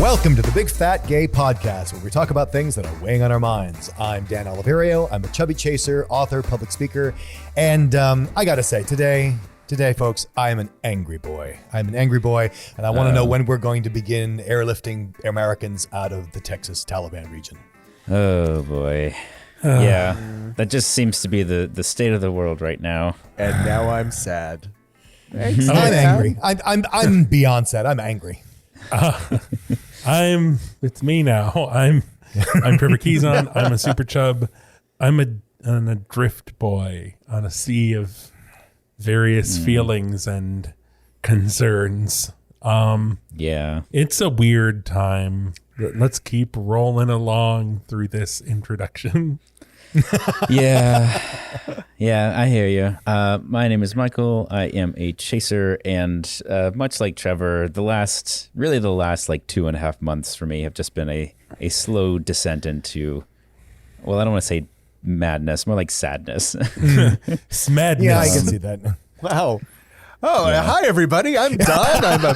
Welcome to the Big Fat Gay Podcast, where we talk about things that are weighing on our minds. I'm Dan Oliverio. I'm a chubby chaser, author, public speaker, and I gotta say, today, folks, I am an angry boy. I'm an angry boy, and I want to know when we're going to begin airlifting Americans out of the Texas Taliban region. Oh boy. Yeah, that just seems to be the state of the world right now. And now I'm sad. I'm angry. I'm beyond sad. I'm angry. It's me now. I'm Trevor Keyson. I'm a super chub. I'm an adrift boy on a sea of various feelings and concerns. Yeah, it's a weird time. Let's keep rolling along through this introduction. Yeah, I hear you. My name is Michael. I am a chaser, and much like Trevor, the last like 2.5 months for me have just been a slow descent into, well, I don't want to say madness, more like sadness. Smadness. Yeah, I can see that. Wow. Oh, yeah. Hi, everybody. I'm Don. I'm a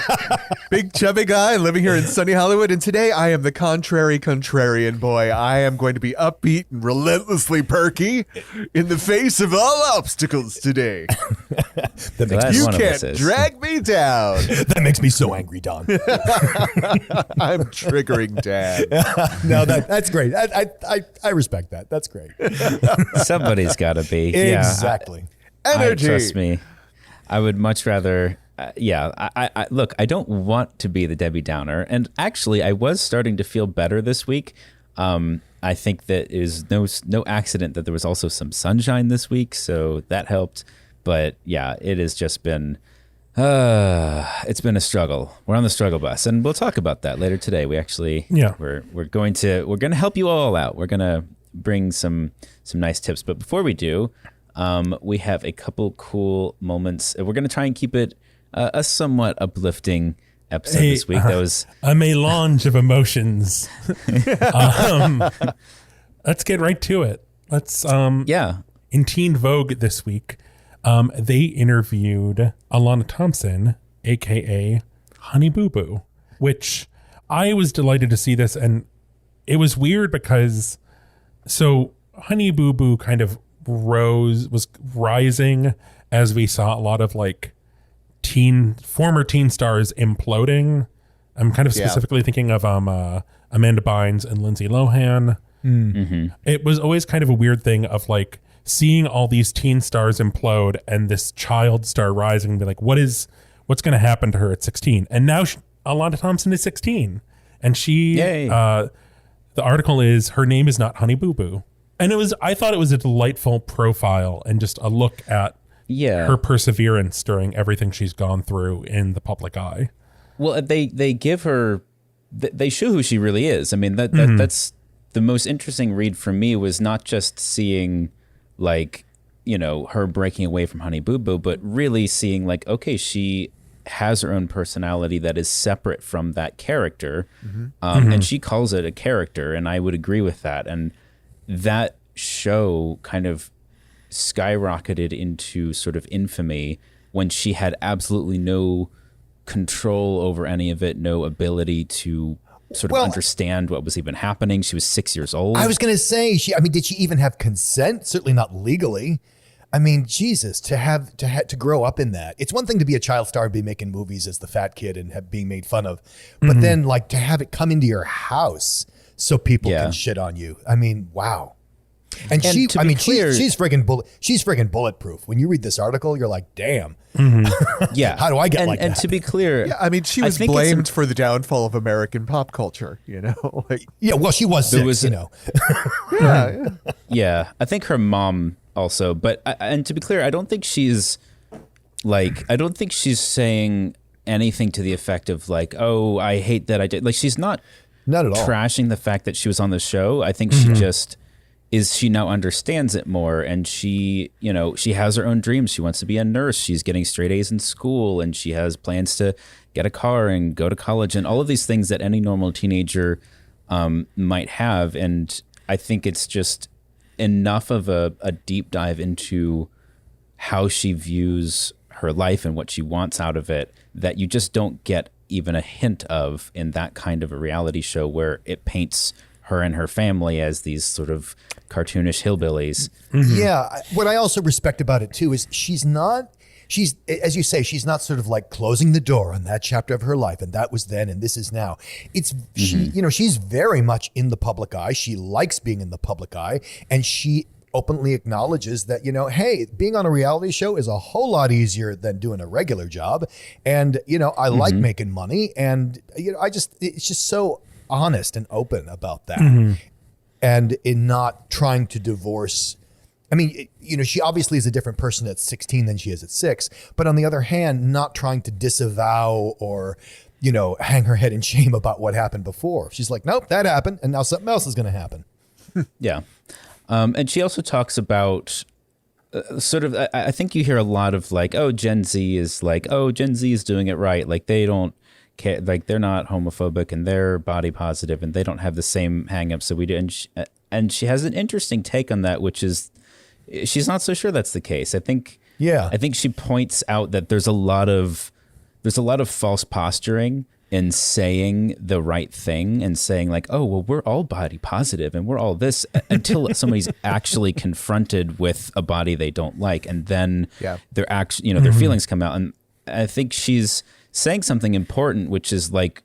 big, chubby guy living here in sunny Hollywood. And today I am the contrarian boy. I am going to be upbeat and relentlessly perky in the face of all obstacles today. You can't drag me down. That makes me so angry, Don. I'm triggering Dad. No, that's great. I respect that. That's great. Somebody's got to be. Exactly. Energy. Trust me. I would much rather, I look, I don't want to be the Debbie Downer. And actually, I was starting to feel better this week. I think that is no accident that there was also some sunshine this week, so that helped. But yeah, it has just been, it's been a struggle. We're on the struggle bus, and we'll talk about that later today. We actually, we're going to help you all out. We're going to bring some nice tips. But before we do, we have a couple cool moments. We're going to try and keep it a somewhat uplifting episode this week. That was a melange of emotions. Let's get right to it. Let's in Teen Vogue this week, they interviewed Alana Thompson, aka Honey Boo Boo, which I was delighted to see this, and it was weird because Honey Boo Boo kind of was rising as we saw a lot of like former teen stars imploding. I'm kind of specifically thinking of Amanda Bynes and Lindsay Lohan. Mm-hmm. It was always kind of a weird thing of like seeing all these teen stars implode and this child star rising and be like, what's going to happen to her at 16? And now Alana Thompson is 16, and she the article is, her name is not Honey Boo Boo. And I thought it was a delightful profile and just a look at her perseverance during everything she's gone through in the public eye. Well, they give her, they show who she really is. I mean, that's the most interesting read for me, was not just seeing like, her breaking away from Honey Boo Boo, but really seeing like, okay, she has her own personality that is separate from that character. And she calls it a character, and I would agree with that. And that show kind of skyrocketed into sort of infamy when she had absolutely no control over any of it, no ability to sort of understand what was even happening. She was 6 years old. I was going to say, did she even have consent? Certainly not legally. I mean, Jesus, to grow up in that. It's one thing to be a child star and be making movies as the fat kid and being made fun of, but then like to have it come into your house so people can shit on you. I mean, wow. And she's friggin' bulletproof. When you read this article, you're like, damn. Yeah. How do I get like that? And to be clear, she was blamed for the downfall of American pop culture, she was six, Yeah, I think her mom also, but and to be clear, I don't think she's saying anything to the effect of like, oh, I hate that I did. Like, she's not at all trashing the fact that she was on the show. I think she now understands it more, and she has her own dreams. She wants to be a nurse. She's getting straight A's in school, and she has plans to get a car and go to college and all of these things that any normal teenager might have. And I think it's just enough of a deep dive into how she views her life and what she wants out of it that you just don't get even a hint of in that kind of a reality show where it paints her and her family as these sort of cartoonish hillbillies. Yeah. What I also respect about it too is she's, as you say, she's not sort of like closing the door on that chapter of her life. And that was then, and this is now. She's very much in the public eye. She likes being in the public eye, and she openly acknowledges that, hey, being on a reality show is a whole lot easier than doing a regular job. And, I like making money. And, it's just so honest and open about that. And in not trying to divorce. I mean, she obviously is a different person at 16 than she is at 6. But on the other hand, not trying to disavow or, hang her head in shame about what happened before. She's like, nope, that happened. And now something else is going to happen. Yeah. And she also talks about sort of, I think you hear a lot of like, oh, Gen Z is doing it right. Like they don't care, like they're not homophobic and they're body positive and they don't have the same hangups that we do. And she has an interesting take on that, which is she's not so sure that's the case. I think she points out that there's a lot of false posturing in saying the right thing and saying like, oh, well, we're all body positive and we're all this until somebody's actually confronted with a body they don't like. And then their their feelings come out. And I think she's saying something important, which is like,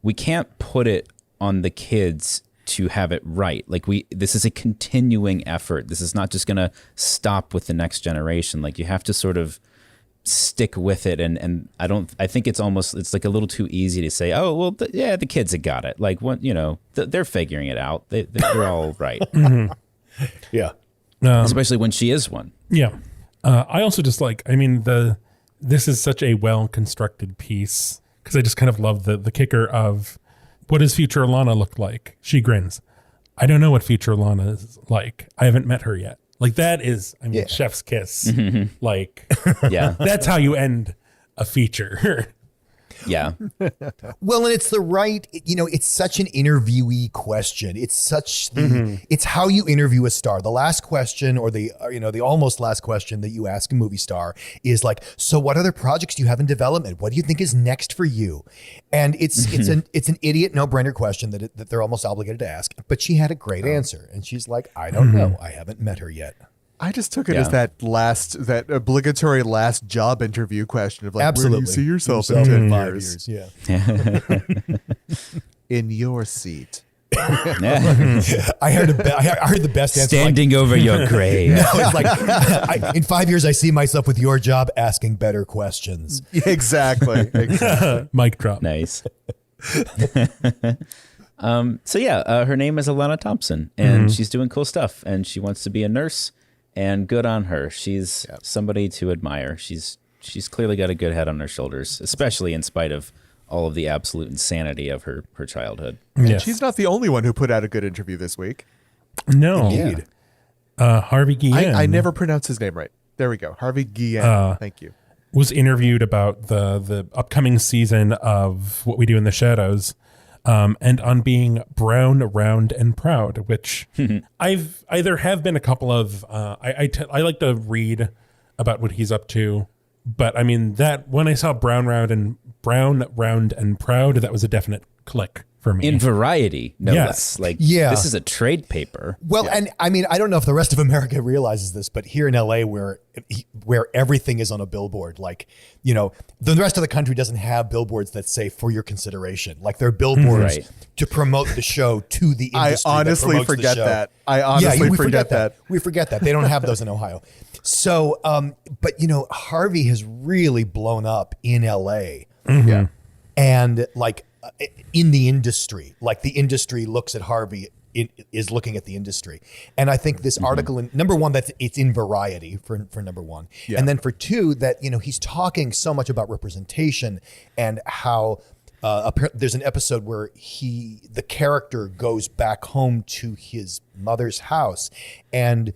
we can't put it on the kids to have it right. Like this is a continuing effort. This is not just going to stop with the next generation. Like you have to sort of stick with it. And I think it's like a little too easy to say, oh, well, the kids have got it. Like what, they're figuring it out. They're all right. Yeah. Especially when she is one. Yeah. I also just this is such a well-constructed piece because I just kind of love the kicker of what does future Alana look like? She grins. I don't know what future Alana is like. I haven't met her yet. Like that is, chef's kiss. Like, that's how you end a feature. Yeah. Well, and it's the right, it's such an interviewee question. It's such it's how you interview a star. The last question or the almost last question that you ask a movie star is like, so what other projects do you have in development? What do you think is next for you? And it's an idiot no-brainer question that they're almost obligated to ask. But she had a great answer. And she's like, I don't know. I haven't met her yet. I just took it as that obligatory last job interview question of like, absolutely. Where do you see yourself in 10 5 years? Yeah. In your seat. I heard the best answer. Standing over your grave. No, it's like, in 5 years, I see myself with your job asking better questions. Exactly. Mic drop. Nice. Her name is Alana Thompson, and she's doing cool stuff, and she wants to be a nurse. And good on her. She's somebody to admire. She's clearly got a good head on her shoulders, especially in spite of all of the absolute insanity of her childhood. And she's not the only one who put out a good interview this week. No. Indeed. Harvey Guillén. I never pronounce his name right. There we go. Harvey Guillén. Thank you. Was interviewed about the upcoming season of What We Do in the Shadows. And on being brown, round, and proud, which there have been a couple of, I like to read about what he's up to, but I mean that when I saw brown, round, and proud, that was a definite click for me. In Variety, no less. Like, this is a trade paper. Well, and I mean, I don't know if the rest of America realizes this, but here in LA, where everything is on a billboard, like, the rest of the country doesn't have billboards that say "for your consideration." Like, they're billboards to promote the show to the industry. I honestly forget that. We forget that. We forget that. They don't have those in Ohio. So, but Harvey has really blown up in LA. Yeah. And like, in the industry, like the industry looks at Harvey, is looking at the industry. And I think this article, in number one, that it's in Variety for number one. Yeah. And then for two, that, he's talking so much about representation and how there's an episode where the character goes back home to his mother's house. And,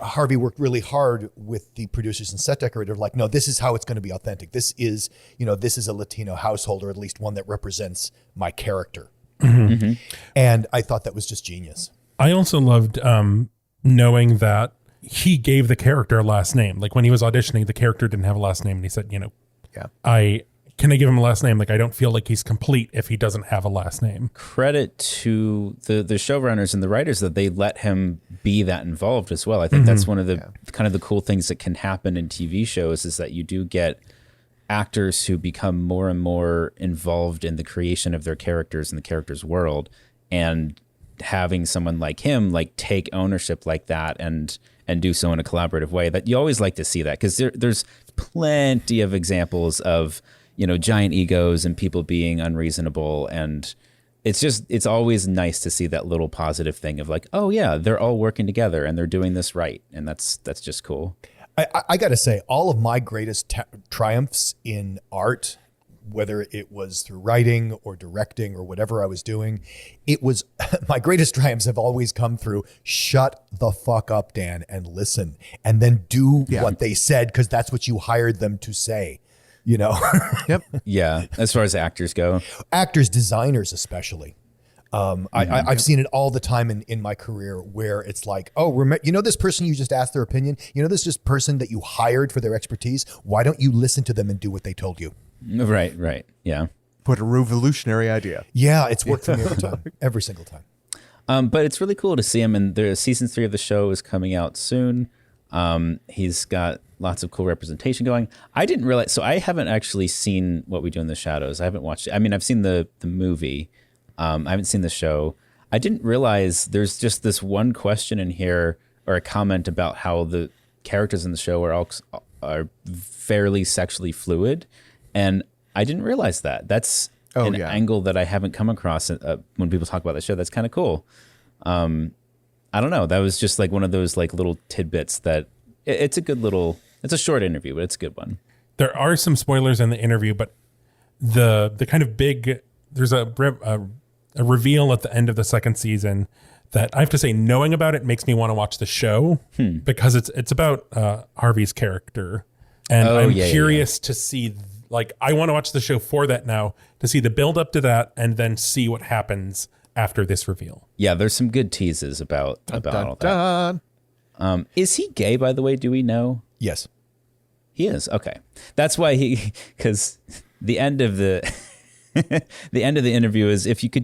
Harvey worked really hard with the producers and set decorator, like, no, this is how it's going to be authentic. This is a Latino household, or at least one that represents my character. And I thought that was just genius. I also loved knowing that he gave the character a last name. Like when he was auditioning, the character didn't have a last name, and he said, I can I give him a last name? Like, I don't feel like he's complete if he doesn't have a last name. Credit to the showrunners and the writers that they let him be that involved as well. I think that's one of the kind of the cool things that can happen in TV shows is that you do get actors who become more and more involved in the creation of their characters and the character's world, and having someone like him like take ownership like that and do so in a collaborative way. That you always like to see that, because there's plenty of examples of, you know, giant egos and people being unreasonable, and it's always nice to see that little positive thing of like, oh yeah, they're all working together and they're doing this right, and that's just cool. I got to say, all of my greatest triumphs in art, whether it was through writing or directing or whatever I was doing, it was my greatest triumphs have always come through shut the fuck up, Dan, and listen, and then do what they said, because that's what you hired them to say, you know? Yep. Yeah. As far as actors go, actors, designers, especially. I've seen it all the time in my career where it's like, oh, you know, this person you just asked their opinion, you know, this just person that you hired for their expertise. Why don't you listen to them and do what they told you? Right. Yeah. What a revolutionary idea. Yeah, it's worked for me every time, every single time. But it's really cool to see him, and the season 3 of the show is coming out soon. He's got lots of cool representation going. I didn't realize, so I haven't actually seen What We Do in the Shadows. I haven't watched it. I mean, I've seen the movie. I haven't seen the show. I didn't realize there's just this one question in here, or a comment about how the characters in the show are fairly sexually fluid. And I didn't realize that. That's an angle that I haven't come across when people talk about the show. That's kind of cool. I don't know. That was just like one of those like little tidbits that it's a good little, it's a short interview, but it's a good one. There are some spoilers in the interview, but the kind of big, there's a reveal at the end of the second season that I have to say, knowing about it makes me want to watch the show because it's about Harvey's character. And I'm curious to see, like, I want to watch the show for that now, to see the build up to that and then see what happens after this reveal. Yeah, there's some good teases about all that. Is he gay, by the way? Do we know? Yes. He is. Okay. That's why because the end of the the end of the interview is, if you could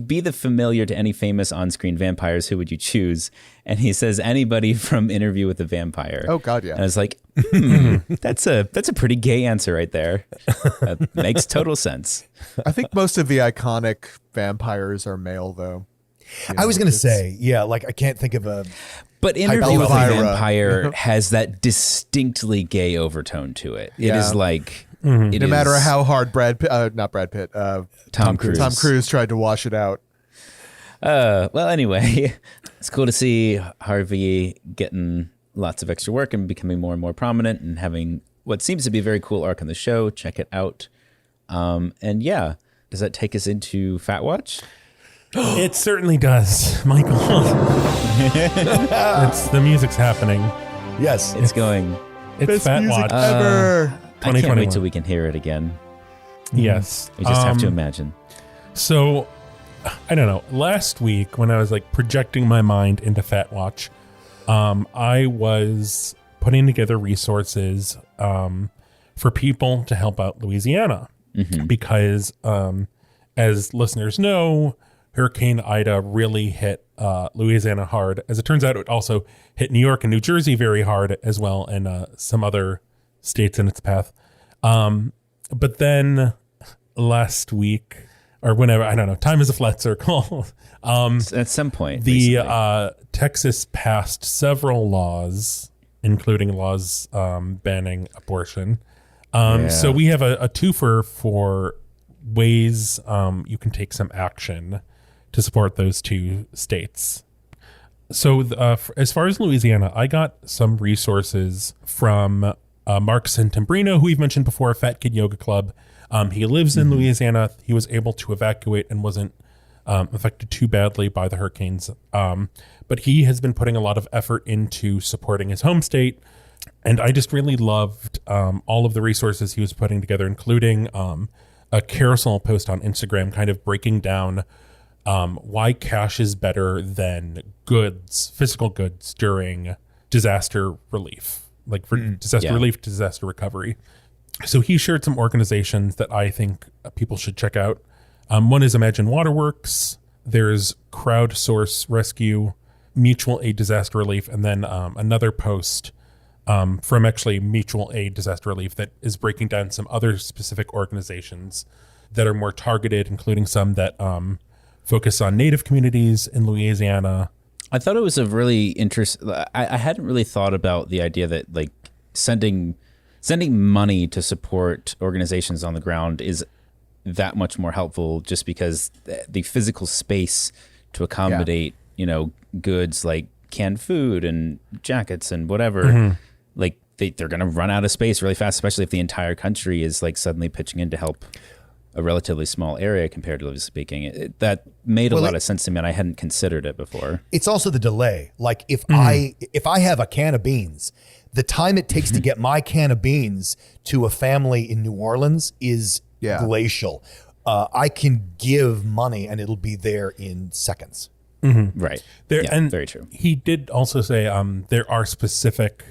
be the familiar to any famous on-screen vampires, who would you choose? And he says, anybody from Interview with the Vampire. Oh God, yeah. And I was like, that's a pretty gay answer right there. That makes total sense. I think most of the iconic vampires are male, though. I was going to say, like, I can't think of a... But Interview with the Vampire has that distinctly gay overtone to it. It is like... No matter how hard Tom Cruise tried to wash it out. Well, anyway, it's cool to see Harvey getting lots of extra work and becoming more and more prominent and having what seems to be a very cool arc on the show. Check it out. And yeah, does that take us into Fat Watch? It certainly does, Michael. The music's happening. Yes, it's going. It's Best Fat music Watch ever. I can't wait till we can hear it again. Yes. We just have to imagine. So, I don't know. Last week, when I was like projecting my mind into Fat Watch, I was putting together resources for people to help out Louisiana. Because, as listeners know, Hurricane Ida really hit Louisiana hard. As it turns out, it also hit New York and New Jersey very hard as well, and some other states in its path. But then last week, or whenever, I don't know, time is a flat circle. At some point, Texas passed several laws, including laws banning abortion. So we have a twofer for ways you can take some action to support those two states. So as far as Louisiana, I got some resources from Mark Santambrino, who we've mentioned before, Fat Kid Yoga Club. He lives in Louisiana. He was able to evacuate and wasn't affected too badly by the hurricanes. But he has been putting a lot of effort into supporting his home state. And I just really loved all of the resources he was putting together, including a carousel post on Instagram kind of breaking down why cash is better than goods, physical goods, during disaster relief, like for disaster relief, disaster recovery. So he shared some organizations that I think people should check out. One is Imagine Waterworks. There's Crowdsource Rescue, Mutual Aid Disaster Relief, and then another post from actually Mutual Aid Disaster Relief that is breaking down some other specific organizations that are more targeted, including some that focus on Native communities in Louisiana. I thought it was a really interesting. I hadn't really thought about the idea that like sending money to support organizations on the ground is that much more helpful, just because the physical space to accommodate goods like canned food and jackets and whatever, like they're going to run out of space really fast, especially if the entire country is like suddenly pitching in to help a relatively small area comparatively speaking. That made a lot of sense to me, and I hadn't considered it before. It's also the delay. Like if I have a can of beans, the time it takes to get my can of beans to a family in New Orleans is glacial. I can give money and it'll be there in seconds. Right. And very true. He did also say there are specific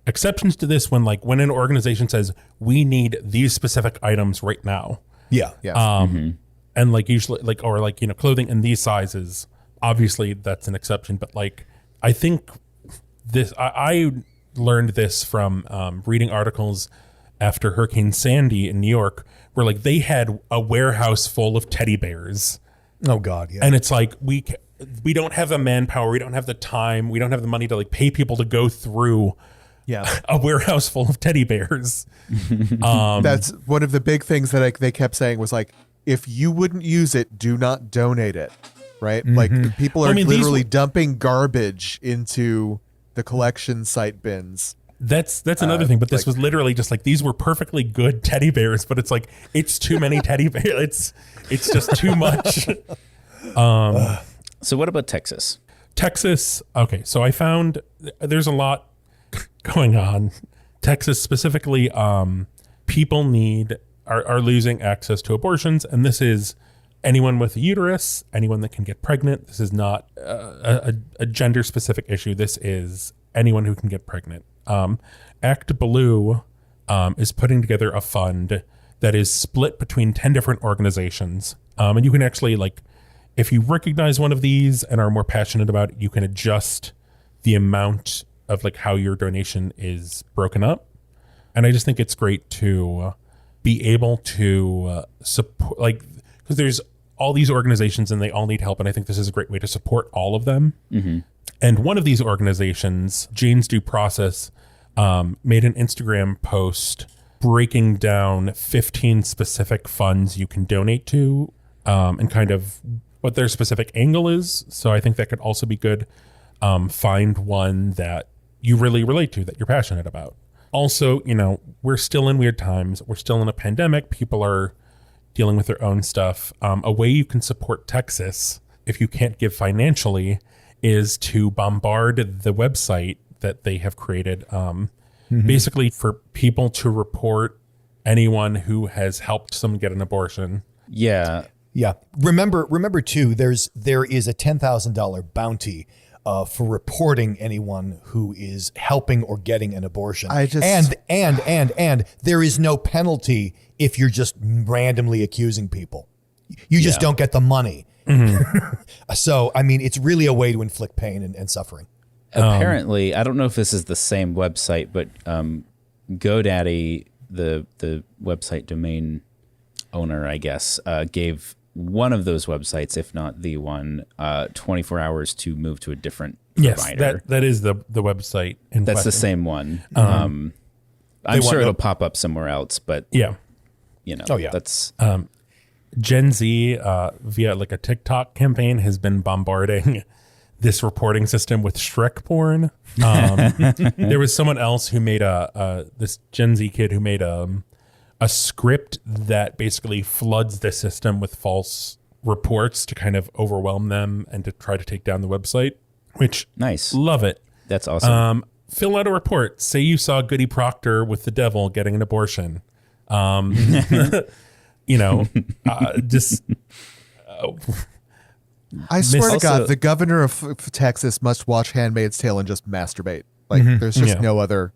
exceptions to this when an organization says we need these specific items right now. Yeah. And usually clothing in these sizes, obviously that's an exception. But I think this, I learned this from reading articles after Hurricane Sandy in New York, where they had a warehouse full of teddy bears. Oh God. Yeah. And it's we don't have the manpower. We don't have the time. We don't have the money to pay people to go through a warehouse full of teddy bears. That's one of the big things that they kept saying was if you wouldn't use it, do not donate it. Right? People are literally dumping garbage into the collection site bins. That's another thing, but this was literally just these were perfectly good teddy bears, but it's it's too many teddy bears. It's just too much. So what about Texas? Texas. Okay. So I found there's a lot going on. Texas specifically, people are losing access to abortions. And this is anyone with a uterus, anyone that can get pregnant. This is not a gender specific issue. This is anyone who can get pregnant. Act Blue is putting together a fund that is split between 10 different organizations. And you can actually if you recognize one of these and are more passionate about it, you can adjust the amount of how your donation is broken up. And I just think it's great to be able to support, because there's all these organizations and they all need help. And I think this is a great way to support all of them. And one of these organizations, Jane's Due Process, made an Instagram post breaking down 15 specific funds you can donate to, and kind of what their specific angle is. So I think that could also be good. Find one that you really relate to, that you're passionate about. Also, we're still in weird times. We're still in a pandemic. People are dealing with their own stuff. A way you can support Texas, if you can't give financially, is to bombard the website that they have created, basically for people to report anyone who has helped someone get an abortion. Yeah. Remember too, there is a $10,000 bounty for reporting anyone who is helping or getting an abortion. And there is no penalty if you're just randomly accusing people. You just don't get the money. So, it's really a way to inflict pain and suffering. Apparently, I don't know if this is the same website, but GoDaddy, the website domain owner, I guess, gave one of those websites, if not the one, 24 hours to move to a different provider. Yes, that is the website. That's the same one. I'm sure it'll pop up somewhere else, but that's Gen Z via a TikTok campaign has been bombarding this reporting system with Shrek porn. There was someone else who made this Gen Z kid who made a script that basically floods the system with false reports to kind of overwhelm them and to try to take down the website, which nice. Love it. That's awesome. Fill out a report. Say you saw Goody Proctor with the devil getting an abortion. Just... I swear to God, the governor of Texas must watch Handmaid's Tale and just masturbate. There's just no other...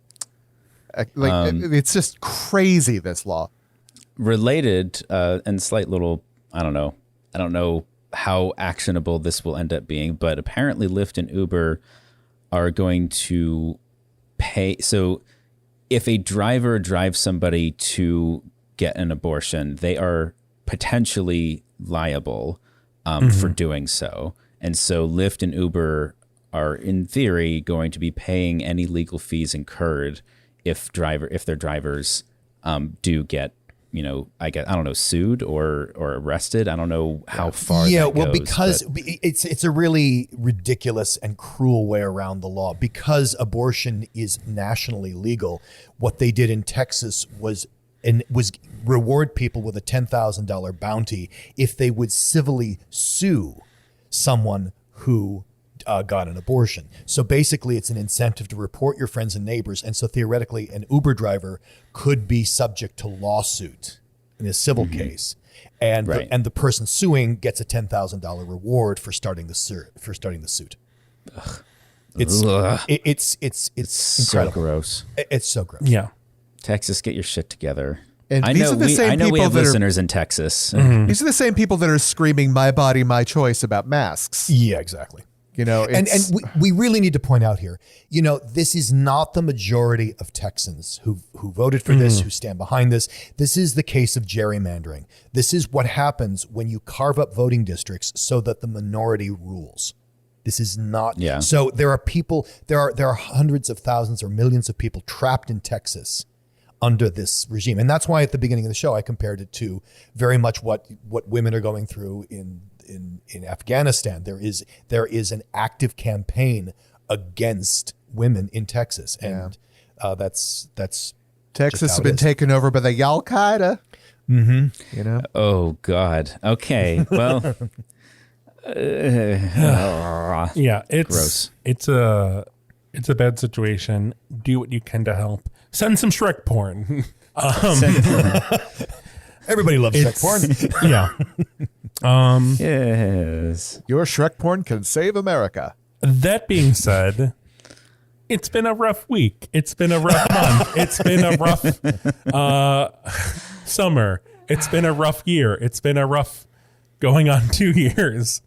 It's just crazy, this law. Related and slight little, I don't know how actionable this will end up being, but apparently Lyft and Uber are going to pay. So if a driver drives somebody to get an abortion, they are potentially liable for doing so. And so Lyft and Uber are in theory going to be paying any legal fees incurred if their drivers do get, I don't know, sued or arrested. I don't know how far. Yeah, that well, goes, because it's a really ridiculous and cruel way around the law. Because abortion is nationally legal, what they did in Texas was reward people with a $10,000 bounty if they would civilly sue someone who got an abortion. So basically, it's an incentive to report your friends and neighbors. And so theoretically, an Uber driver could be subject to lawsuit in a civil case. And the person suing gets a $10,000 reward for starting the suit. Ugh. It's so incredible. gross. It's so gross. Yeah. Texas, get your shit together. And I these know are the same I know we people have that listeners in Texas. These are the same people that are screaming "My body, my choice" about masks. Yeah, exactly. And we really need to point out here, this is not the majority of Texans who voted for this, who stand behind this. This is the case of gerrymandering. This is what happens when you carve up voting districts so that the minority rules. This is not. Yeah. So there are hundreds of thousands or millions of people trapped in Texas under this regime. And that's why at the beginning of the show, I compared it to very much what women are going through in Afghanistan. There is an active campaign against women in Texas. And that's Texas has been taken over by the Al Qaeda. Mm-hmm. Oh God. Okay. Well, yeah, it's gross. It's a bad situation. Do what you can to help. Send some Shrek porn. Everybody loves Shrek porn. Yeah. Yes. Your Shrek porn can save America. That being said, it's been a rough week. It's been a rough month. It's been a rough summer. It's been a rough year. It's been a rough going on 2 years.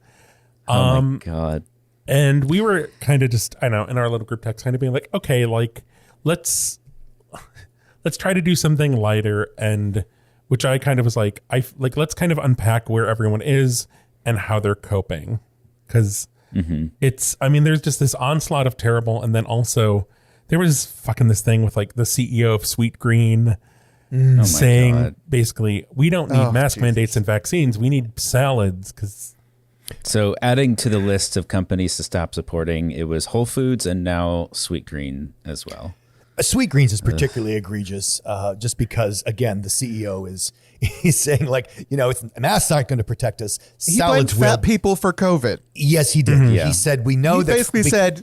Oh my God. And we were kind of just, I know, in our little group text kind of being like, okay, like, let's try to do something lighter, and which I kind of was like, let's kind of unpack where everyone is and how they're coping. Because there's just this onslaught of terrible. And then also there was fucking this thing with like the CEO of Sweet Green saying basically, we don't need mask mandates and vaccines. We need salads. So adding to the list of companies to stop supporting, it was Whole Foods and now Sweet Green as well. Sweet Greens is particularly egregious, just because, again, the CEO he's saying masks aren't going to protect us. He blamed fat people for COVID. Yes, he did. He said we know he basically said,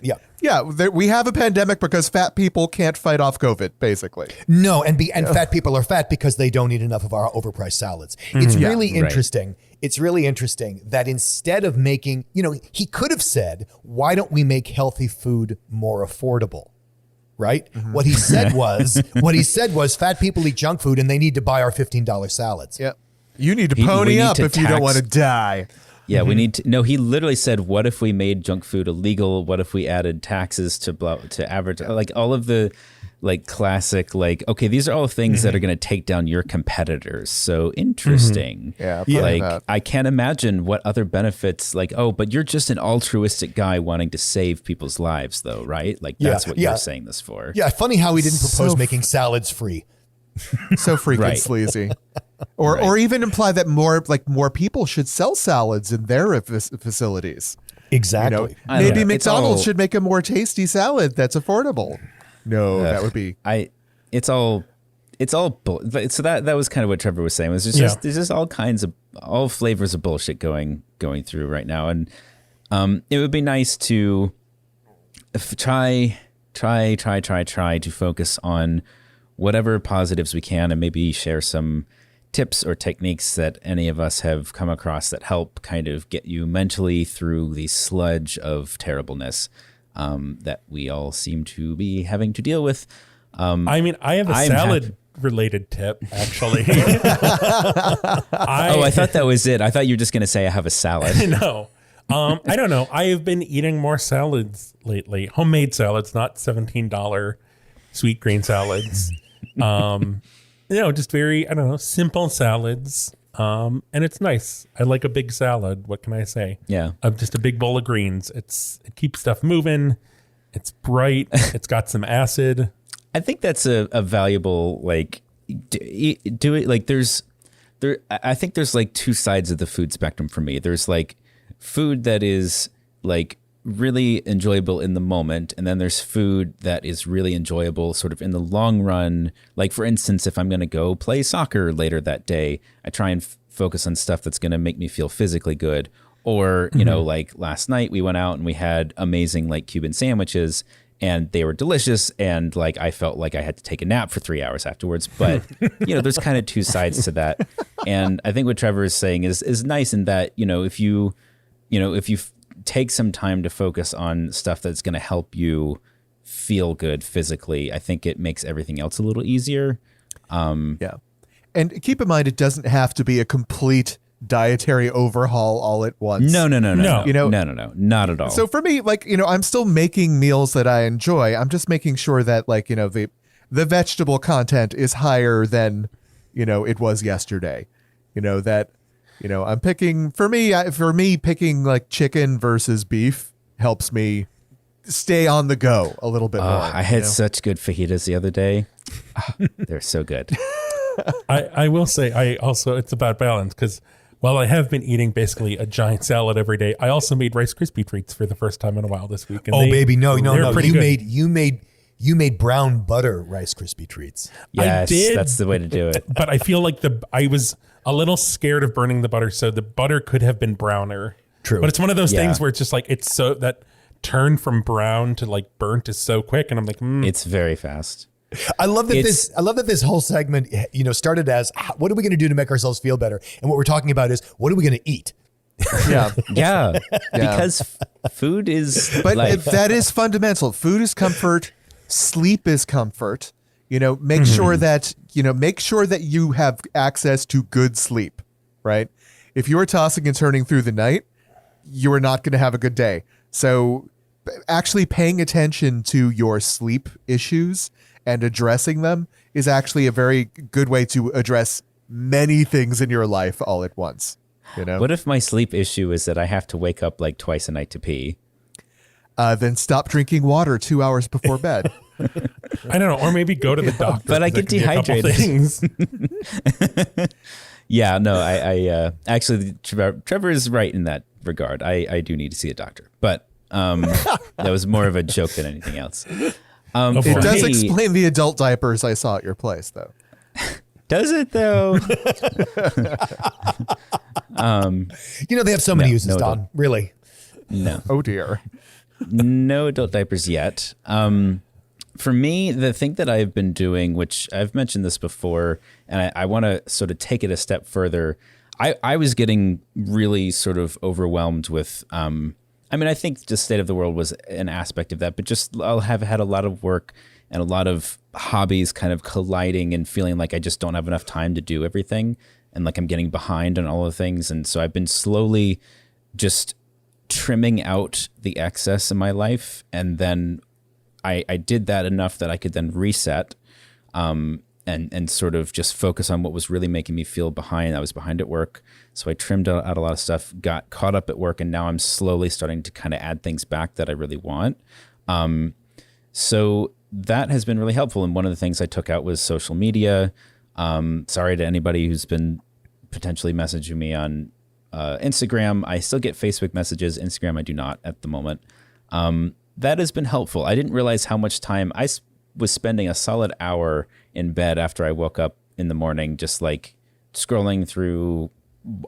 we have a pandemic because fat people can't fight off COVID. Basically, no, and fat people are fat because they don't eat enough of our overpriced salads. It's really interesting. Right. It's really interesting that instead of making, he could have said, "Why don't we make healthy food more affordable?" Right? Mm-hmm. What he said was fat people eat junk food and they need to buy our $15 salads. Yep. You need to pony up if you don't want to die. Yeah, we need to. No, he literally said, "What if we made junk food illegal? What if we added taxes to average?" Like all of the classic, okay, these are all things that are going to take down your competitors. So interesting. Yeah. I can't imagine what other benefits. But you're just an altruistic guy wanting to save people's lives, though, right? That's what you're saying this for. Yeah. Funny how he didn't propose making salads free. So freaking sleazy. Or even imply that more people should sell salads in their facilities. Exactly. Maybe McDonald's should make a more tasty salad that's affordable. No, that would be. It's all. So that was kind of what Trevor was saying. There's just all flavors of bullshit going through right now, and it would be nice to try to focus on whatever positives we can, and maybe share some tips or techniques that any of us have come across that help kind of get you mentally through the sludge of terribleness that we all seem to be having to deal with I mean, I have a salad related tip, actually. I thought that was it. I thought you were just going to say I have a salad. No. I don't know. I have been eating more salads lately. Homemade salads, not $17 sweet green salads. Just very, simple salads. And it's nice. I like a big salad. What can I say? Yeah. Just a big bowl of greens. It keeps stuff moving. It's bright. It's got some acid. I think that's a valuable, do it. Like I think there's like two sides of the food spectrum for me. There's like food that is like really enjoyable in the moment. And then there's food that is really enjoyable sort of in the long run. Like, for instance, if I'm going to go play soccer later that day, I try and focus on stuff that's going to make me feel physically good. Or, like last night we went out and we had amazing like Cuban sandwiches and they were delicious. And like, I felt like I had to take a nap for 3 hours afterwards. But, there's kind of two sides to that. And I think what Trevor is saying is nice in that, if you take some time to focus on stuff that's going to help you feel good physically, I think it makes everything else a little easier. Yeah. And keep in mind, it doesn't have to be a complete dietary overhaul all at once. No, not at all. So for me, I'm still making meals that I enjoy. I'm just making sure that the vegetable content is higher than, it was yesterday. I'm picking for me picking like chicken versus beef helps me stay on the go a little bit more. I had such good fajitas the other day. They're so good. I will say it's about balance because while I have been eating basically a giant salad every day, I also made Rice Krispie treats for the first time in a while this week. And baby, no. You made brown butter Rice Krispie treats. Yes, I did, that's the way to do it. But I feel like I was a little scared of burning the butter, so the butter could have been browner. True. But it's one of those things where it's just like, it's so, that turn from brown to like burnt is so quick. And I'm like, It's very fast. I love that this whole segment, started as what are we going to do to make ourselves feel better? And what we're talking about is what are we going to eat? Yeah. Because food is life. That is fundamental. Food is comfort. Sleep is comfort. Make sure that you have access to good sleep, right? If you are tossing and turning through the night, you are not going to have a good day. So actually paying attention to your sleep issues and addressing them is actually a very good way to address many things in your life all at once. What if my sleep issue is that I have to wake up like twice a night to pee? Then stop drinking water 2 hours before bed. I don't know, or maybe go to the doctor. But I get dehydrated. Yeah, no, I actually, Trevor is right in that regard. I do need to see a doctor, but that was more of a joke than anything else. It does explain the adult diapers I saw at your place, though. Does it, though? They have so many uses, Don. Really? No. Oh, dear. No adult diapers yet. For me, the thing that I've been doing, which I've mentioned this before, and I want to sort of take it a step further, I was getting really sort of overwhelmed with, I think just state of the world was an aspect of that, but just I'll have had a lot of work and a lot of hobbies kind of colliding and feeling like I just don't have enough time to do everything. And like I'm getting behind on all the things. And so I've been slowly just trimming out the excess in my life. And then I did that enough that I could then reset and sort of just focus on what was really making me feel behind. I was behind at work. So I trimmed out a lot of stuff, got caught up at work, and now I'm slowly starting to kind of add things back that I really want. So that has been really helpful. And one of the things I took out was social media. Sorry to anybody who's been potentially messaging me on Instagram. I still get Facebook messages. Instagram, I do not at the moment. That has been helpful. I didn't realize how much time I was spending a solid hour in bed after I woke up in the morning, just like scrolling through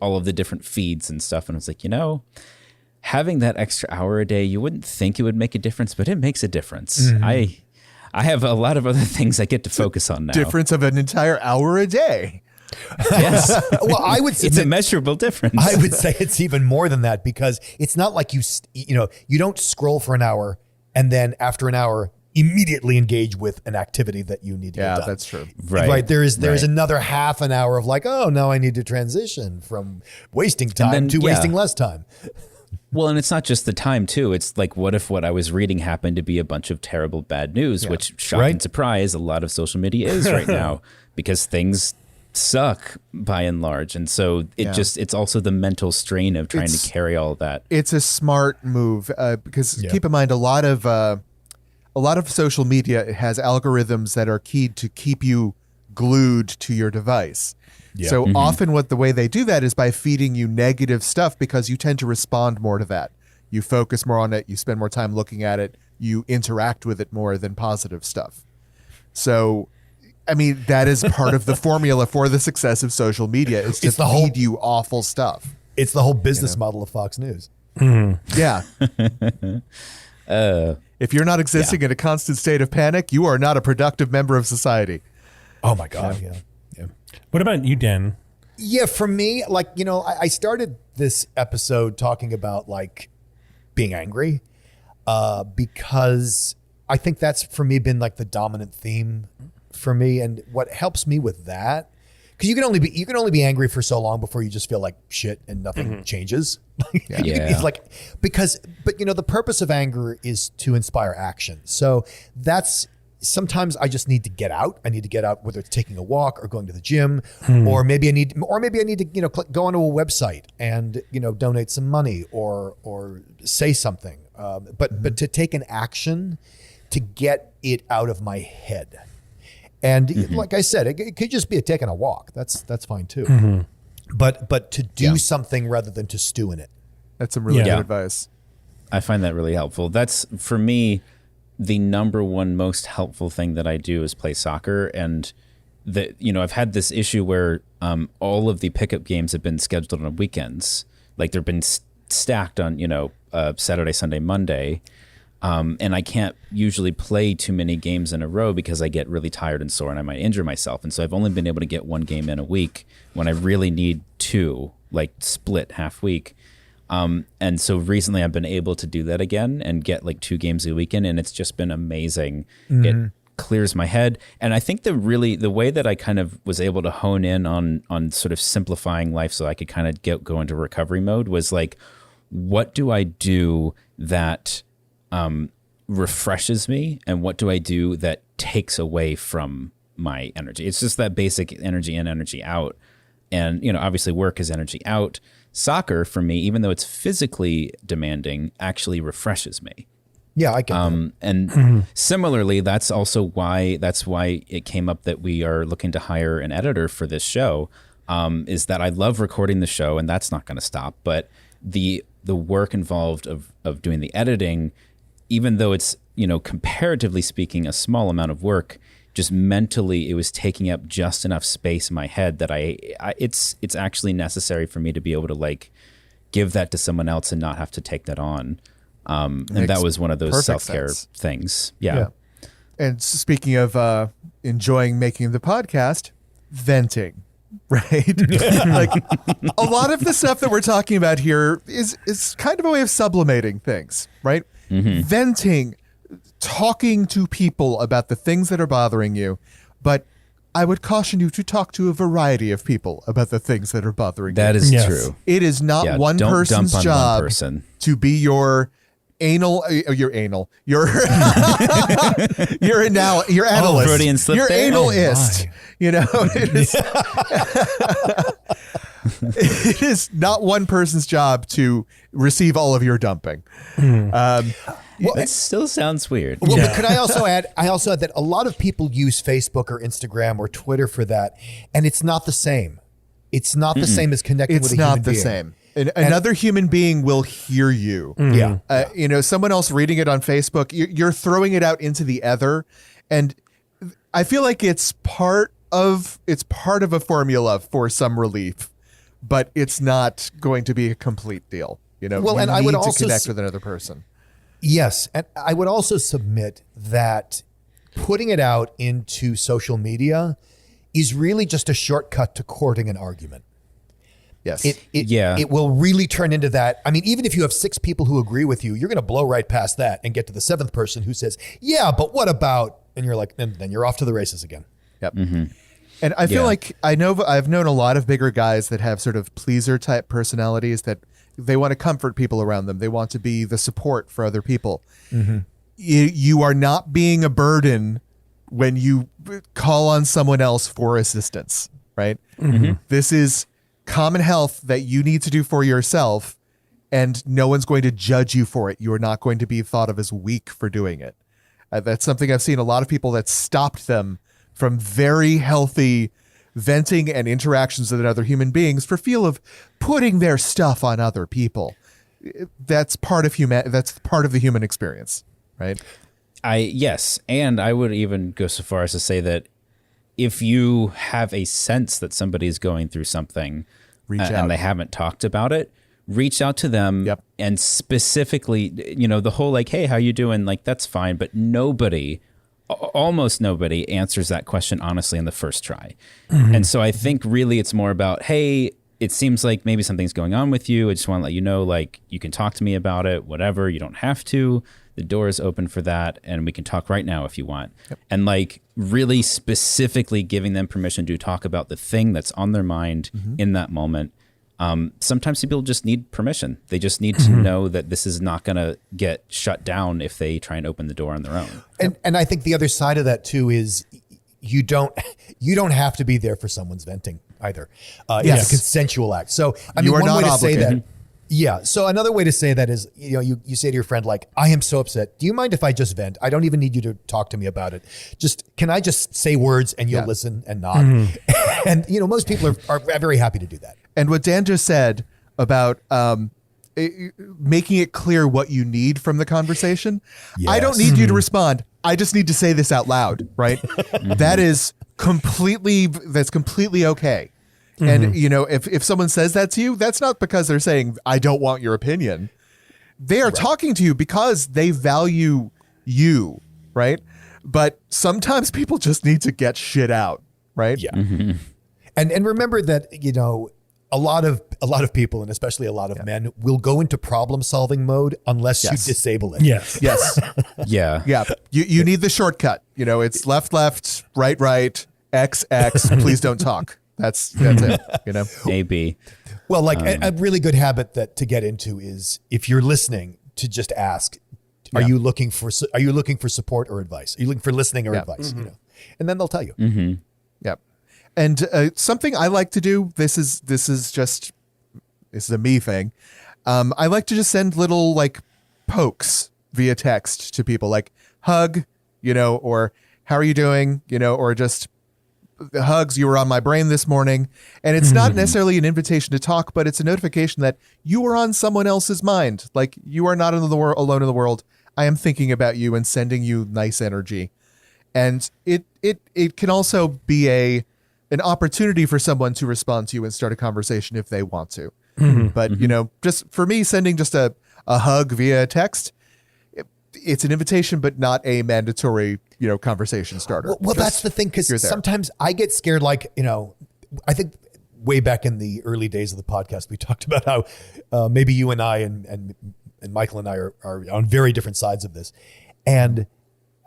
all of the different feeds and stuff. And I was like, having that extra hour a day, you wouldn't think it would make a difference, but it makes a difference. Mm-hmm. I have a lot of other things I get to focus on now. Difference of an entire hour a day. Yes. Well, I would say it's a measurable difference. I would say it's even more than that, because it's not like you don't scroll for an hour and then after an hour immediately engage with an activity that you need to get done. Yeah, that's true. Right. There's another half an hour of like, oh, now I need to transition from wasting time to wasting less time. Well, and it's not just the time, too. It's like, what if what I was reading happened to be a bunch of terrible bad news, which, shock and surprise, a lot of social media is right now because things suck by and large. And so it's also the mental strain of trying to carry all of that. It's a smart move because keep in mind, a lot of social media has algorithms that are keyed to keep you glued to your device. Yeah. So often the way they do that is by feeding you negative stuff because you tend to respond more to that. You focus more on it. You spend more time looking at it. You interact with it more than positive stuff. So, I mean, that is part of the formula for the success of social media is to feed you awful stuff. It's the whole business model of Fox News. Yeah. If you're not existing in a constant state of panic, you are not a productive member of society. Oh, my God. Yeah. What about you, Dan? Yeah, for me, like, I started this episode talking about like being angry because I think that's for me been like the dominant theme for me. And what helps me with that, because you can only be angry for so long before you just feel like shit and nothing changes. It's like, but the purpose of anger is to inspire action. So sometimes I just need to get out. I need to get out, whether it's taking a walk or going to the gym, or maybe I need to, go onto a website and, donate some money or say something. But to take an action to get it out of my head. And like I said, it could just be taking a walk. That's fine too. But to do something rather than to stew in it. That's some really good advice. I find that really helpful. That's, for me, the number one most helpful thing that I do is play soccer. And I've had this issue where all of the pickup games have been scheduled on weekends. Like they've been stacked on, Saturday, Sunday, Monday. And I can't usually play too many games in a row because I get really tired and sore and I might injure myself. And so I've only been able to get one game in a week when I really need two, like split half week. And so recently I've been able to do that again and get like 2 games a weekend, and it's just been amazing. It clears my head. And I think the way that I kind of was able to hone in on sort of simplifying life so I could kind of go into recovery mode was like, what do I do that refreshes me, and what do I do that takes away from my energy? It's just that basic energy in, energy out. And, obviously work is energy out. Soccer, for me, even though it's physically demanding, actually refreshes me. Yeah, I can. And similarly, that's why it came up that we are looking to hire an editor for this show, is that I love recording the show, and that's not going to stop. But the work involved of doing the editing, even though it's, comparatively speaking, a small amount of work, just mentally, it was taking up just enough space in my head that it's actually necessary for me to be able to like give that to someone else and not have to take that on. And that was one of those self-care things. Yeah. And speaking of enjoying making the podcast, venting, right? Like a lot of the stuff that we're talking about here is kind of a way of sublimating things, right? Venting, talking to people about the things that are bothering you, but I would caution you to talk to a variety of people about the things that are bothering you. That is true. It is not one person's job to be your analyst, your analyst, Freudian slip your there? analyst. It is. It is not one person's job to receive all of your dumping. That still sounds weird. Well, but could I also add that a lot of people use Facebook or Instagram or Twitter for that, and it's not the same. It's not the same as connecting with a human being. It's not the same. Another human being will hear you. Yeah. Someone else reading it on Facebook, you're throwing it out into the ether, and I feel like it's part of a formula for some relief, but it's not going to be a complete deal. Well, and I would also connect with another person. Yes, and I would also submit that putting it out into social media is really just a shortcut to courting an argument. Yes. It will really turn into that. I mean, even if you have 6 people who agree with you, you're going to blow right past that and get to the 7th person who says, yeah, but what about, and you're like, and then you're off to the races again. Yep. And I feel like I've known a lot of bigger guys that have sort of pleaser type personalities that they want to comfort people around them. They want to be the support for other people. You are not being a burden when you call on someone else for assistance, right? This is common health that you need to do for yourself, and no one's going to judge you for it. You are not going to be thought of as weak for doing it. That's something I've seen a lot of people that stopped them from very healthy venting and interactions with other human beings for fear of putting their stuff on other people. That's part of that's part of the human experience, right? Yes, and I would even go so far as to say that if you have a sense that somebody's going through something and they haven't talked about it, reach out to them and specifically, the whole like, hey, how you doing? Like, that's fine. But almost nobody answers that question honestly in the first try. And so I think really it's more about, hey, it seems like maybe something's going on with you. I just want to let you know, like, you can talk to me about it, whatever. You don't have to. The door is open for that, and we can talk right now if you want. And like really specifically giving them permission to talk about the thing that's on their mind in that moment. Sometimes people just need permission. They just need to know that this is not going to get shut down if they try and open the door on their own. And I think the other side of that too is you don't have to be there for someone's venting either. It's a consensual act. So I mean, one way to say that. Yeah. So another way to say that is, you say to your friend, like, I am so upset. Do you mind if I just vent? I don't even need you to talk to me about it. Can I just say words and you'll listen and nod? And, most people are very happy to do that. And what Dan just said about making it clear what you need from the conversation. Yes. I don't need you to respond. I just need to say this out loud, right? That's completely okay. And, if someone says that to you, that's not because they're saying, I don't want your opinion. They are talking to you because they value you, right? But sometimes people just need to get shit out, right? Yeah. And remember that, a lot of people, and especially a lot of men, will go into problem solving mode unless you disable it. Yes. Yeah. You need the shortcut. It's left, right, X, please don't talk. That's it, Maybe. Well, like a really good habit to get into is, if you're listening, to just ask, are you looking for support or advice? Are you looking for listening or advice? And then they'll tell you. Yep. And something I like to do, this is a me thing. I like to just send little like pokes via text to people, like hug, or how are you doing, or just hugs, you were on my brain this morning. And it's not necessarily an invitation to talk, but it's a notification that you are on someone else's mind. Like, you are not alone in the world. I am thinking about you and sending you nice energy. And it can also be an opportunity for someone to respond to you and start a conversation if they want to. But, just for me, sending just a hug via text, it's an invitation, but not a mandatory, conversation starter. Well, that's the thing, because sometimes I get scared. Like, I think way back in the early days of the podcast, we talked about how maybe you and I and Michael and I are on very different sides of this. And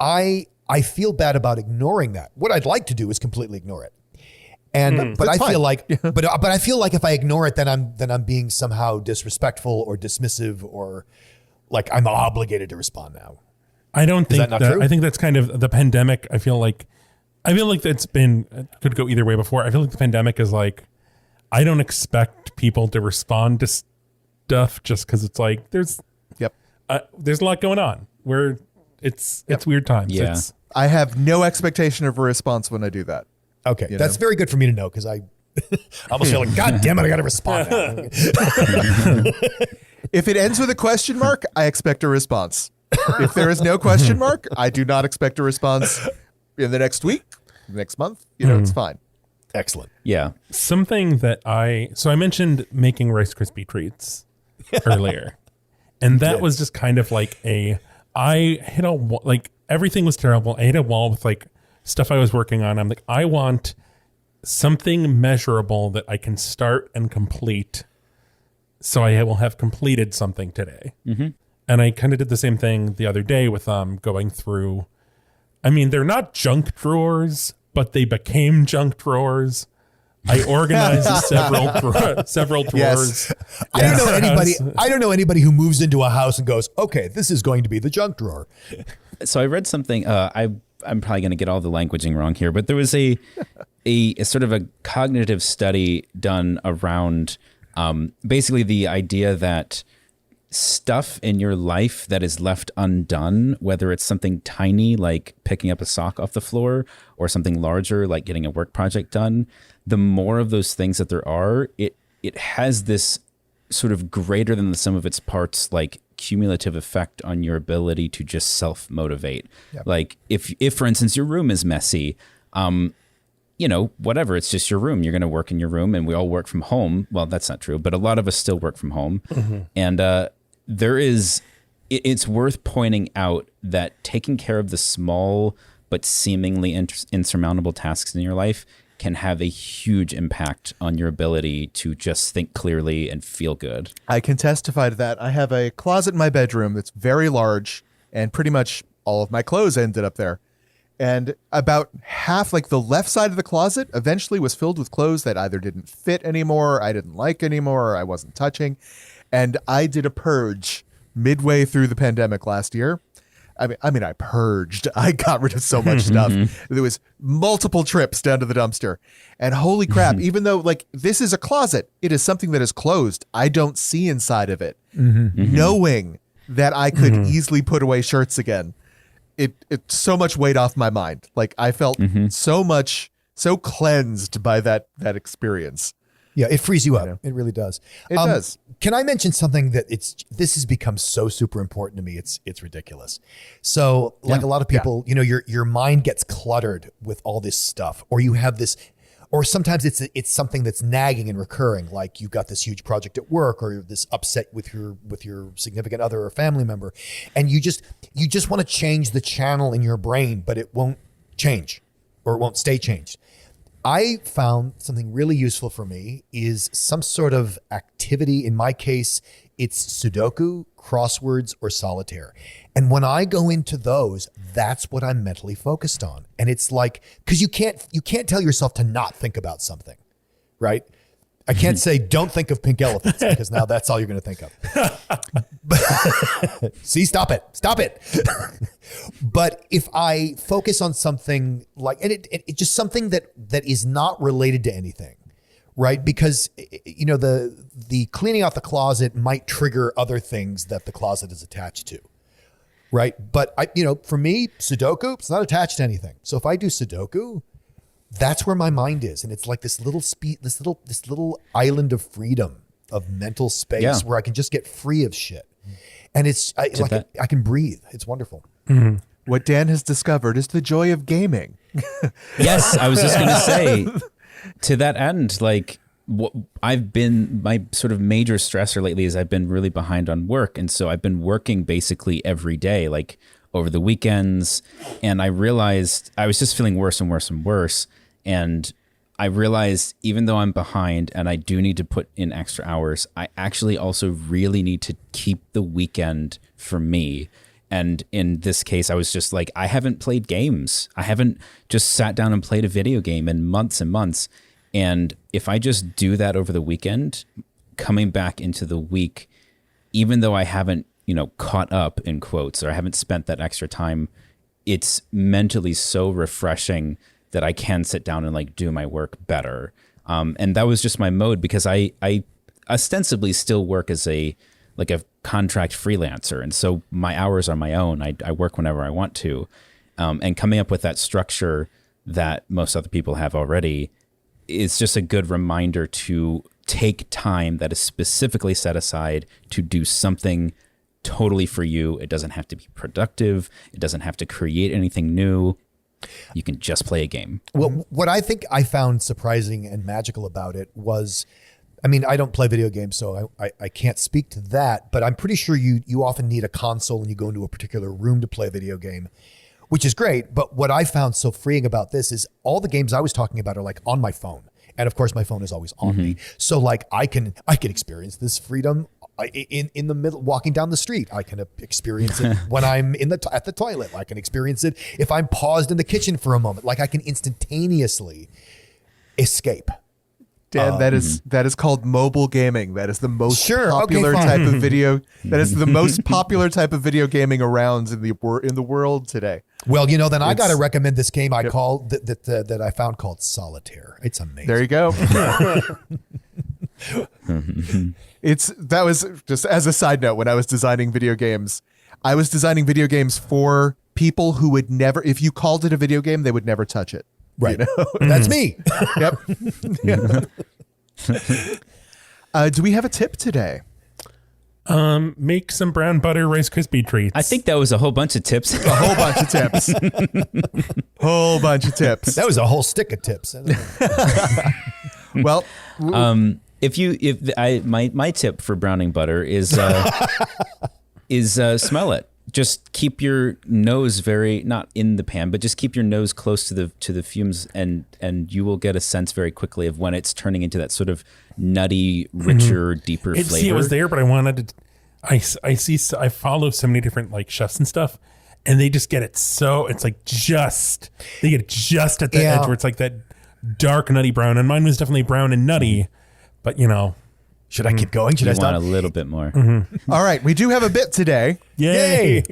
I feel bad about ignoring that. What I'd like to do is completely ignore it. And but I feel like but I feel like if I ignore it, then I'm being somehow disrespectful or dismissive, or like I'm obligated to respond now. I don't think that. I think that's kind of the pandemic. I feel like that's been, could go either way before. I feel like the pandemic is like, I don't expect people to respond to stuff just because it's like there's a lot going on where it's weird times. Yeah. I have no expectation of a response when I do that. Okay, that's very good for me to know, because I almost feel like, God damn it, I got to respond now. If it ends with a question mark, I expect a response. If there is no question mark, I do not expect a response in the next week, next month. It's fine. Excellent. Yeah. Something that I mentioned making Rice Krispie treats earlier, and that was just kind of like I hit a wall, like everything was terrible. I hit a wall with like stuff I was working on. I'm like, I want something measurable that I can start and complete, so I will have completed something today. Mm-hmm. And I kind of did the same thing the other day with going through. I mean, they're not junk drawers, but they became junk drawers. I organized several drawers. Yes. I don't know anybody who moves into a house and goes, okay, this is going to be the junk drawer. So I read something. I'm probably going to get all the languaging wrong here, but there was a sort of a cognitive study done around basically the idea that stuff in your life that is left undone, whether it's something tiny like picking up a sock off the floor or something larger like getting a work project done, the more of those things that there are, it has this sort of greater than the sum of its parts like cumulative effect on your ability to just self-motivate. Yep. Like if for instance your room is messy, whatever, it's just your room. You're going to work in your room, and we all work from home. Well, that's not true, but a lot of us still work from home. Mm-hmm. And it's worth pointing out that taking care of the small but seemingly insurmountable tasks in your life can have a huge impact on your ability to just think clearly and feel good. I can testify to that. I have a closet in my bedroom that's very large, and pretty much all of my clothes ended up there. And about half, like the left side of the closet, eventually was filled with clothes that either didn't fit anymore, I didn't like anymore, or I wasn't touching. And I did a purge midway through the pandemic last year. I mean, I purged. I got rid of so much stuff. There was multiple trips down to the dumpster. And holy crap, even though like this is a closet, it is something that is closed. I don't see inside of it. Knowing that I could easily put away shirts again, it so much weight off my mind. Like I felt so cleansed by that experience. Yeah, it frees you up. It really does. It does. Can I mention something that this has become so super important to me? It's ridiculous. So, like a lot of people, your mind gets cluttered with all this stuff, or you have this, or sometimes it's something that's nagging and recurring. Like you've got this huge project at work, or you're this upset with your significant other or family member, and you just want to change the channel in your brain, but it won't change, or it won't stay changed. I found something really useful for me is some sort of activity. In my case, it's Sudoku, crosswords, or solitaire. And when I go into those, that's what I'm mentally focused on. And it's like, because you can't tell yourself to not think about something, right? I can't say don't think of pink elephants, because now that's all you're going to think of. See, stop it. But if I focus on something like, and it just something that is not related to anything, right? Because the cleaning out the closet might trigger other things that the closet is attached to, right? But for me, Sudoku, it's not attached to anything. So if I do Sudoku, that's where my mind is, and it's like this little island of freedom, of mental space where I can just get free of shit, and I can breathe. It's wonderful. Mm-hmm. What Dan has discovered is the joy of gaming. Yes, I was just going to say, to that end, like my sort of major stressor lately is I've been really behind on work, and so I've been working basically every day, like over the weekends, and I realized I was just feeling worse and worse and worse. And I realized even though I'm behind and I do need to put in extra hours, I actually also really need to keep the weekend for me. And in this case, I was just like, I haven't played games. I haven't just sat down and played a video game in months and months. And if I just do that over the weekend, coming back into the week, even though I haven't, caught up in quotes, or I haven't spent that extra time, it's mentally so refreshing that I can sit down and like do my work better. And that was just my mode, because I ostensibly still work as a contract freelancer. And so my hours are my own. I work whenever I want to. And coming up with that structure that most other people have already is just a good reminder to take time that is specifically set aside to do something totally for you. It doesn't have to be productive. It doesn't have to create anything new. You can just play a game. Well, what I think I found surprising and magical about it was, I mean, I don't play video games, so I can't speak to that, but I'm pretty sure you often need a console and you go into a particular room to play a video game. which is great. But what I found so freeing about this is all the games I was talking about are like on my phone. And of course my phone is always on me. So like I can experience this freedom in the middle, walking down the street. I can experience it when I'm at the toilet. I can experience it if I'm paused in the kitchen for a moment. Like I can instantaneously escape. Dan, that is called mobile gaming. That is the most popular type of video. That is the most popular type of video gaming around in the world today. Well, then I got to recommend this game I called that I found called Solitaire. It's amazing. There you go. That was just as a side note. When I was designing video games, I was designing video games for people who would never, if you called it a video game, they would never touch it. Right. That's me. Yep. Do we have a tip today? Make some brown butter Rice Krispie treats. I think that was a whole bunch of tips. A whole bunch of tips. Whole bunch of tips. That was a whole stick of tips. Well, my tip for browning butter is smell it. Just keep your nose not in the pan, but just keep your nose close to the fumes, and you will get a sense very quickly of when it's turning into that sort of nutty, richer, deeper flavor. See, it was there, but I wanted to. I follow so many different like chefs and stuff, and they just get it so it's like they get it just at the edge where it's like that dark nutty brown, and mine was definitely brown and nutty, but Should I keep going? Should I stop? Want a little bit more. All right, we do have a bit today. Yay!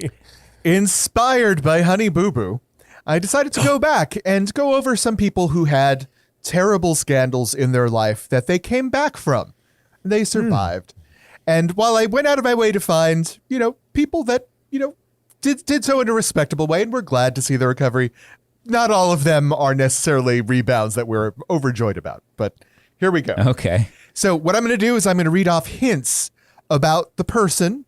Inspired by Honey Boo Boo, I decided to go back and go over some people who had terrible scandals in their life that they came back from. They survived. And while I went out of my way to find, people that, did so in a respectable way and we're glad to see the recovery, not all of them are necessarily rebounds that we're overjoyed about. But here we go. Okay. So what I'm going to do is I'm going to read off hints about the person,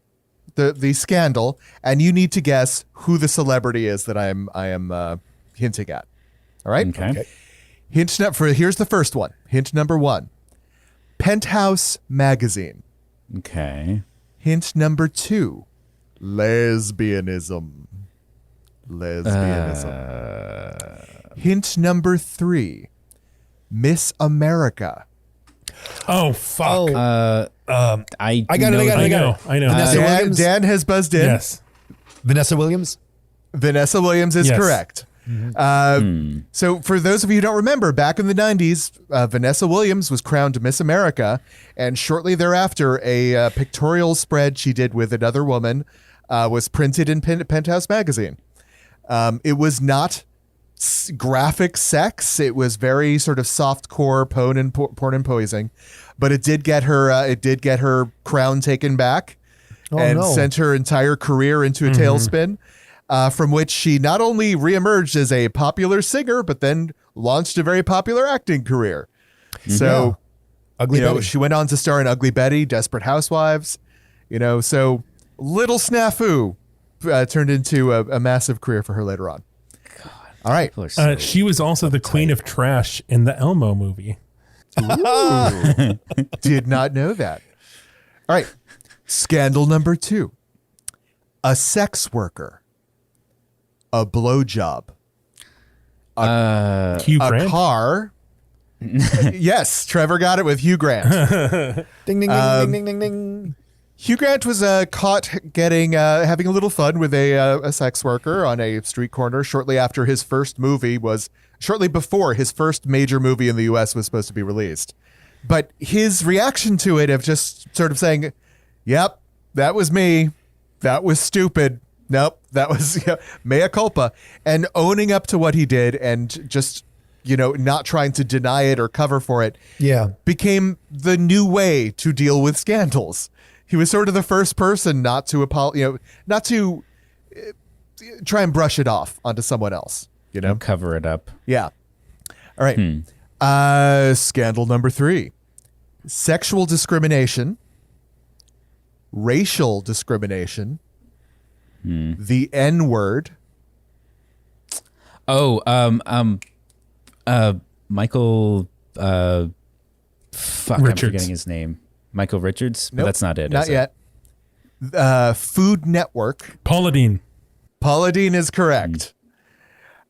the scandal, and you need to guess who the celebrity is that I am hinting at. All right? Okay. Here's the first one. Hint number 1. Penthouse Magazine. Okay. Hint number 2. Lesbianism. Hint number 3. Miss America. Oh fuck! I got it. I know. Dan has buzzed in. Yes. Vanessa Williams. Vanessa Williams is Yes. correct. So for those of you who don't remember, back in the 90s, Vanessa Williams was crowned Miss America, and shortly thereafter, a pictorial spread she did with another woman was printed in Penthouse Magazine. It was not graphic sex. It was very sort of softcore porn and posing, but it did get her crown taken back sent her entire career into a tailspin, from which she not only reemerged as a popular singer, but then launched a very popular acting career. So, Ugly Betty. she went on to star in Ugly Betty, Desperate Housewives, so little snafu turned into a massive career for her later on. All right. She was also the queen of trash in the Elmo movie. Did not know that. All right. Scandal number 2. A sex worker. A blowjob. Hugh Grant? A car. Yes, Trevor got it with Hugh Grant. Ding, ding, ding, ding, ding, ding, ding. Hugh Grant was caught having a little fun with a sex worker on a street corner shortly before his first major movie in the U.S. was supposed to be released. But his reaction to it of just sort of saying, "Yep, that was me. That was stupid. Nope, that was mea culpa," and owning up to what he did and just not trying to deny it or cover for it. Yeah, became the new way to deal with scandals. He was sort of the first person not to not to try and brush it off onto someone else, cover it up. Yeah. All right. Scandal number 3. Sexual discrimination, racial discrimination, the N-word. Michael I'm forgetting his name. Michael Richards? Nope, But that's not it. Not yet. Food Network. Paula Deen. Paula Deen is correct.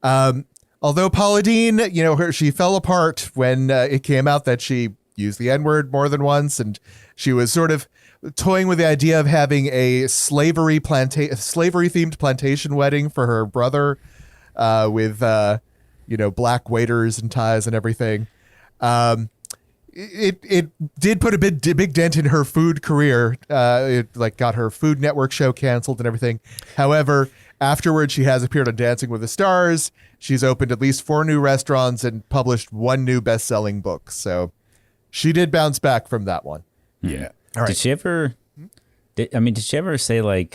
Although Paula Deen, she fell apart when it came out that she used the N-word more than once, and she was sort of toying with the idea of having a slavery-themed plantation wedding for her brother, with black waiters and ties and everything. It did put a big dent in her food career. It got her Food Network show canceled and everything. However, afterwards, she has appeared on Dancing with the Stars. She's opened at least 4 new restaurants and published 1 new best-selling book. So she did bounce back from that one. Yeah. All right. Did she ever say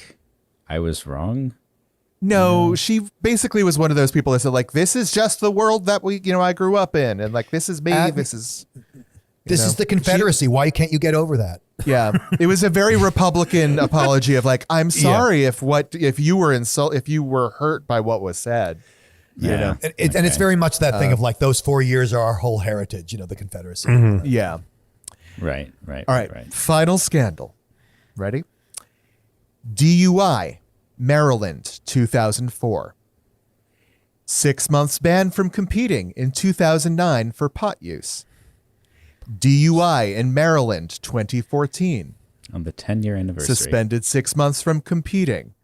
I was wrong? No, she basically was one of those people that said this is just the world that I grew up in, and this is me. This is the Confederacy. Why can't you get over that? Yeah, it was a very Republican apology of I'm sorry if you were hurt by what was said. Yeah, and it's very much that thing of those 4 years are our whole heritage. The Confederacy. Mm-hmm. Yeah. Right. All right. Final scandal. Ready? DUI, Maryland, 2004. 6 months banned from competing in 2009 for pot use. DUI in Maryland, 2014. On the 10-year anniversary. Suspended 6 months from competing.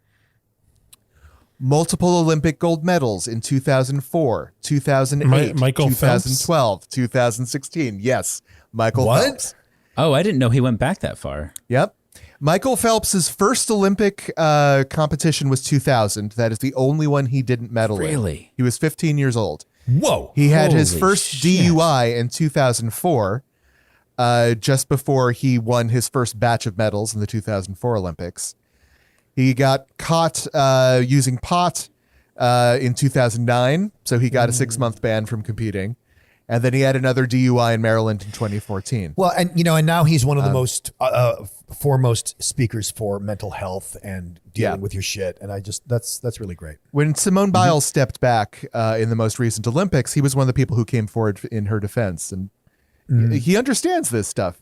Multiple Olympic gold medals in 2004, 2008, Michael 2012, 2016. Yes, Michael Phelps. Oh, I didn't know he went back that far. Yep. Michael Phelps's first Olympic competition was 2000. That is the only one he didn't medal in. Really? He was 15 years old. Whoa. He had his Holy first shit. DUI in 2004, just before he won his first batch of medals in the 2004 Olympics. He got caught using pot in 2009, so he got a 6-month ban from competing. And then he had another DUI in Maryland in 2014. Well, and and now he's one of the most foremost speakers for mental health and dealing with your shit. And that's really great. When Simone Biles stepped back in the most recent Olympics, he was one of the people who came forward in her defense, and he understands this stuff,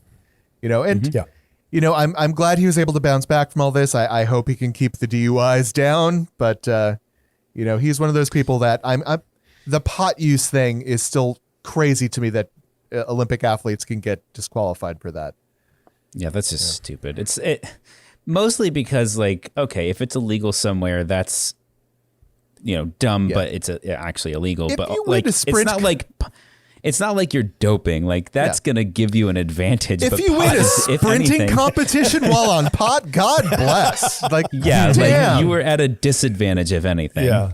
I'm glad he was able to bounce back from all this. I hope he can keep the DUIs down, but he's one of those people that the pot use thing is still crazy to me that Olympic athletes can get disqualified for that. Yeah, that's just stupid. It's mostly because okay, if it's illegal somewhere, that's dumb, but it's actually illegal. If but you win a sprint, it's not like you're doping. That's gonna give you an advantage. If but you win a sprinting competition while on pot, God bless. Damn. You were at a disadvantage if anything. Yeah.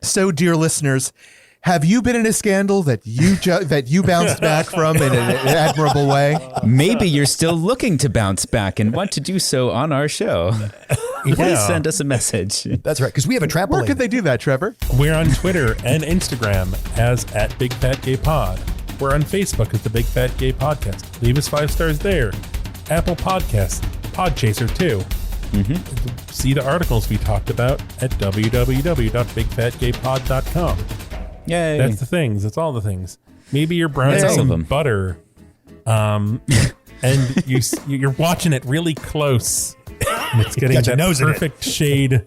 So, dear listeners, have you been in a scandal that you bounced back from in an admirable way? Maybe you're still looking to bounce back and want to do so on our show. Please send us a message. That's right, because we have a trampoline. Where could they do that, Trevor? We're on Twitter and Instagram as @BigFatGayPod. We're on Facebook as the Big Fat Gay Podcast. Leave us 5 stars there. Apple Podcasts, Podchaser too. See the articles we talked about at www.bigfatgaypod.com. Yay. That's the things. That's all the things. Maybe you're browning some butter, and you're watching it really close. And it's getting that perfect shade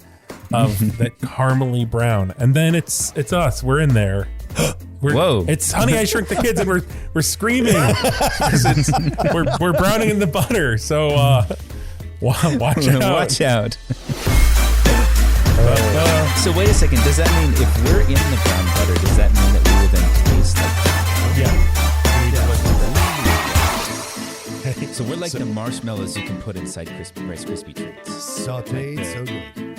of that caramely brown, and then it's us. We're in there. Whoa! It's Honey, I Shrunk the Kids, and we're screaming. we're browning in the butter. So watch out! Watch out! So wait a second. Does that mean if we're in the brown butter, does that mean that we will then taste like Yeah. So we're like the marshmallows you can put inside Rice Krispie treats. Sauteed, so good.